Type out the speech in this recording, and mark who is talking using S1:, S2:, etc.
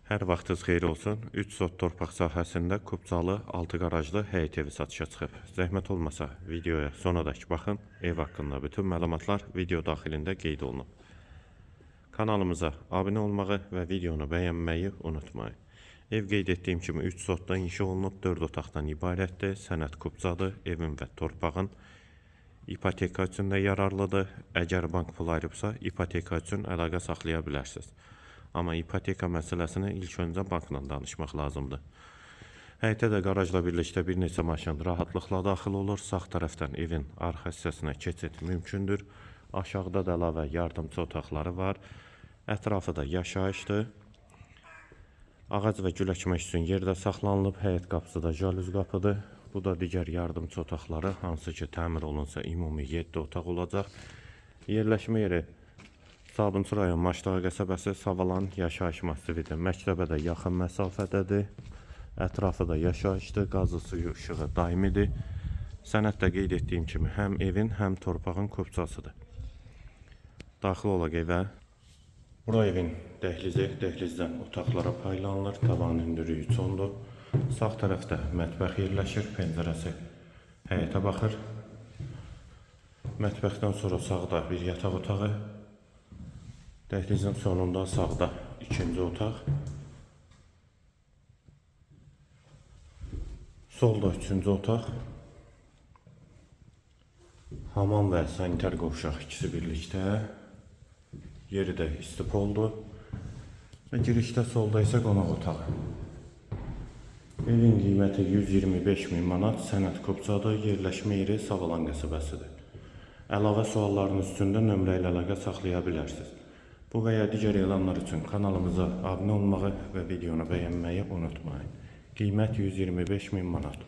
S1: Hər vaxtınız xeyir olsun. 3 sot torpaq sahəsində Kubcalı 6 qarajlı həyət evi satışa çıxıb. Zəhmət olmasa videoya sonadək baxın. Ev haqqında bütün məlumatlar video daxilində qeyd olunub. Kanalımıza abunə olmağı və videonu bəyənməyi unutmayın. Ev qeyd etdiyim kimi 3 sotda inşa olunub, 4 otaqdan ibarətdir. Sənəd Kubcadır. Evin və torpağın ipoteka üçün də yararlıdır. Əgər bank pulu ayırıbsa, ipoteka üçün əlaqə saxlaya bilərsiniz. Amma ipoteka məsələsini ilk öncə bankla danışmaq lazımdır. Həyətə də qarajla birlikdə bir neçə maşın rahatlıqla daxil olur. Sağ tərəfdən evin arxa hissəsinə keçid mümkündür. Aşağıda da əlavə yardımçı otaqları var. Ətrafı da yaşayışdır. Ağac və gül əkmək üçün yerdə saxlanılıb. Həyət qapısı da jalüz qapıdır. Bu da digər yardımçı otaqları, hansı ki təmir olunsa ümumi 7 otaq olacaq. Yerləşmə yeri Sabunçu rayon Maçdağı qəsəbəsi Savalan yaşayış massividir. Məktəbə də yaxın məsafədədir. Ətrafı da yaşayışdır. Qazı suyu işığı daimidir. Sənəddə qeyd etdiyim kimi həm evin, həm torpağın Kubcasıdır. Daxil olaq evə. Bura evin dəhlizi, dəhlizdən otaqlara paylanılır. Tavan hündürlüyü çondur. Sağ tərəfdə mətbəx yerləşir. Pəncərəsi həyətə baxır. Mətbəxdən sonra sağda bir yataq otağı. Dəhlizin sonunda sağda ikinci otaq. Solda üçüncü otaq. Hamam və sanitar qovşaq ikisi birlikdə. Yeri də istipoldur. Və girişdə solda isə qonaq otağı. Evin qiyməti 125 min manat. Sənəd Kubcadır. Yerləşmə yeri Savalan qəsəbəsidir. Əlavə suallarınız üstündə nömrə ilə əlaqə saxlaya bilərsiniz. Bu və ya digər elanlar üçün kanalımıza abunə olmağı və videonu bəyənməyi unutmayın. Qiymət 125 min manat.